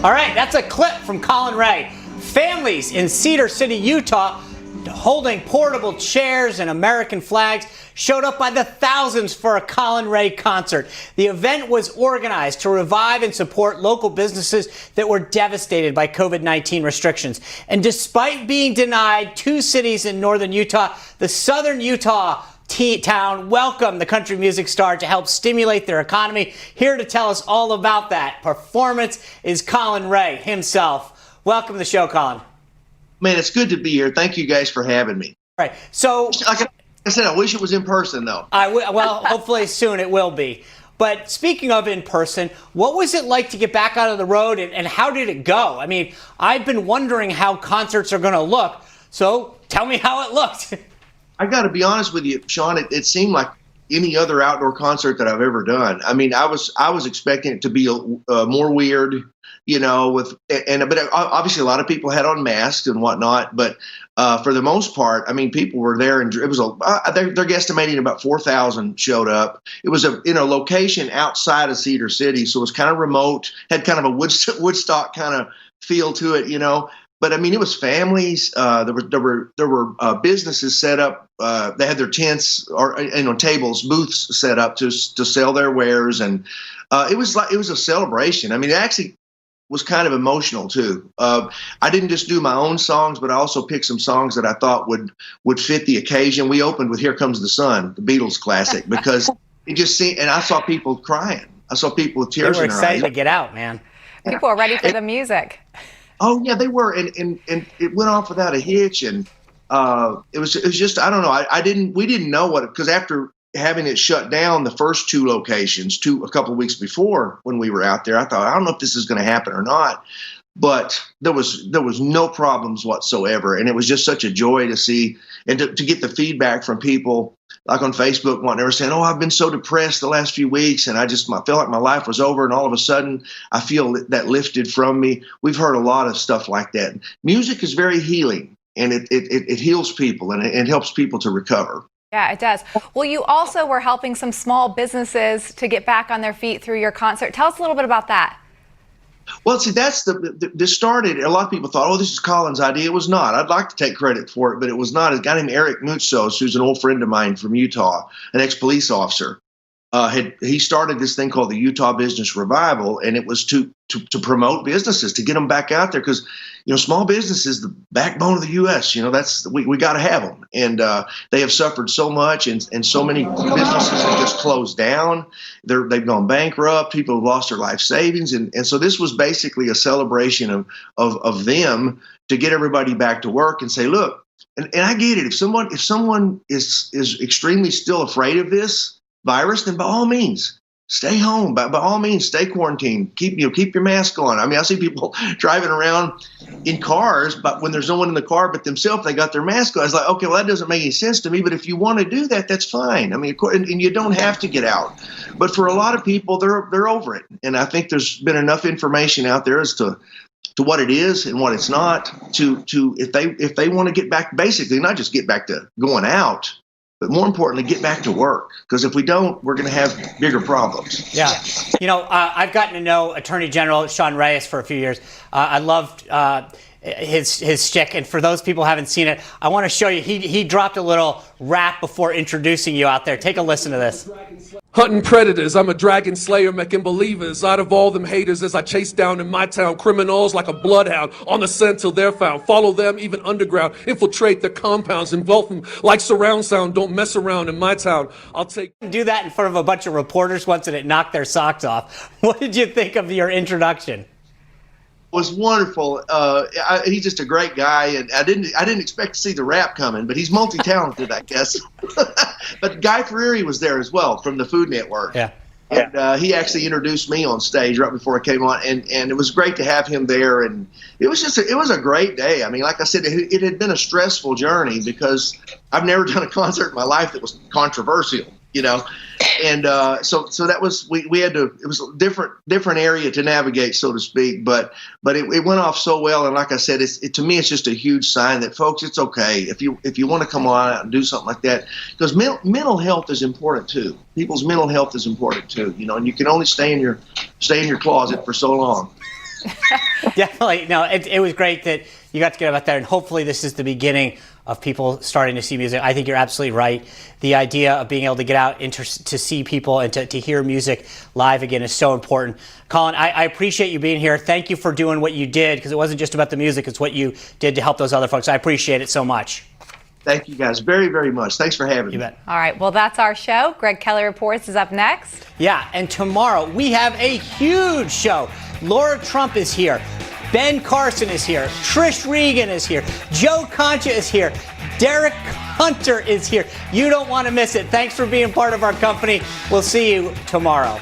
All right, that's a clip from Collin Raye. Families in Cedar City, Utah, holding portable chairs and American flags, showed up by the thousands for a Collin Raye concert. The event was organized to revive and support local businesses that were devastated by COVID-19 restrictions. And despite being denied 2 cities in northern Utah, the southern Utah town welcomed the country music star to help stimulate their economy. Here to tell us all about that performance is Collin Raye himself. Welcome to the show, Collin. Man, it's good to be here. Thank you guys for having me. Right. So, like I said, I wish it was in person, though. Well, hopefully soon it will be. But speaking of in person, what was it like to get back out of the road, and how did it go? I mean, I've been wondering how concerts are going to look. So tell me how it looked. I got to be honest with you, Sean. It seemed like any other outdoor concert that I've ever done. I mean, I was expecting it to be more weird, you know, but obviously a lot of people had on masks and whatnot. But for the most part, I mean, people were there, and it was they're guesstimating about 4,000 showed up. It was a location outside of Cedar City, so it was kind of remote, had kind of a Woodstock kind of feel to it, you know. But I mean, it was families. There were businesses set up. They had their tents or tables, booths set up to sell their wares, and it was a celebration. I mean, it actually was kind of emotional too. I didn't just do my own songs, but I also picked some songs that I thought would fit the occasion. We opened with "Here Comes the Sun," the Beatles classic, because it just seemed, and I saw people crying. I saw people with tears in their eyes. They were excited to get out, man. People are ready for the music. Oh yeah, they were, and it went off without a hitch, and it was just, I don't know, we didn't know because after having it shut down the first 2 locations, a couple of weeks before when we were out there, I thought, I don't know if this is going to happen or not, but there was no problems whatsoever, and it was just such a joy to see and to get the feedback from people like on Facebook, they were saying, "Oh, I've been so depressed the last few weeks, and I felt like my life was over, and all of a sudden I feel that lifted from me." We've heard a lot of stuff like that. Music is very healing, and it heals people, and it helps people to recover. Yeah, it does. Well, you also were helping some small businesses to get back on their feet through your concert. Tell us a little bit about that. Well, see, that's this started. A lot of people thought, "Oh, this is Collin's idea." It was not. I'd like to take credit for it, but it was not. A guy named Eric Mutzos, who's an old friend of mine from Utah, an ex-police officer, he started this thing called the Utah Business Revival, and it was to promote businesses, to get them back out there, because small business is the backbone of the U.S. That's we got to have them, and they have suffered so much, and so many businesses have just closed down. They've gone bankrupt. People have lost their life savings, and so this was basically a celebration of them to get everybody back to work and say, look, and I get it. If someone is extremely still afraid of this virus, then by all means stay home. By all means, stay quarantined. Keep your mask on. I mean, I see people driving around in cars, but when there's no one in the car but themselves, they got their mask on. I was like, okay, well, that doesn't make any sense to me. But if you want to do that, that's fine. I mean, and you don't have to get out. But for a lot of people, they're over it. And I think there's been enough information out there as to what it is and what it's not. To if they want to get back, basically not just get back to going out, but more importantly, get back to work. Because if we don't, we're going to have bigger problems. Yeah. I've gotten to know Attorney General Sean Reyes for a few years. I loved his shtick. And for those people who haven't seen it, I want to show you. He dropped a little rap before introducing you out there. Take a listen to this. Hunting predators, I'm a dragon slayer making believers out of all them haters as I chase down in my town criminals like a bloodhound on the scent till they're found. Follow them even underground, infiltrate their compounds, engulf them like surround sound. Don't mess around in my town. I'll do that in front of a bunch of reporters once, and it knocked their socks off. What did you think of your introduction? Was wonderful. He's just a great guy, and I didn't expect to see the rap coming, but he's multi-talented, I guess. But Guy Fieri was there as well from the Food Network. Yeah. And he actually introduced me on stage right before I came on, and it was great to have him there. And it was a great day. I mean, like I said, it had been a stressful journey because I've never done a concert in my life that was controversial, and so that was we had to. It was a different area to navigate, so to speak. But it went off so well, and like I said, to me it's just a huge sign that, folks, it's okay if you want to come on out and do something like that, because mental health is important too. People's mental health is important too, and you can only stay in your closet for so long. Definitely. No, it was great that you got to get out there, and hopefully this is the beginning of people starting to see music. I think you're absolutely right. The idea of being able to get out and to see people and to hear music live again is so important. Collin, I appreciate you being here. Thank you for doing what you did, because it wasn't just about the music, it's what you did to help those other folks. I appreciate it so much. Thank you guys very, very much. Thanks for having me. You bet. All right, well, that's our show. Greg Kelly Reports is up next. Yeah, and tomorrow we have a huge show. Laura Trump is here. Ben Carson is here. Trish Regan is here. Joe Concha is here. Derek Hunter is here. You don't want to miss it. Thanks for being part of our company. We'll see you tomorrow.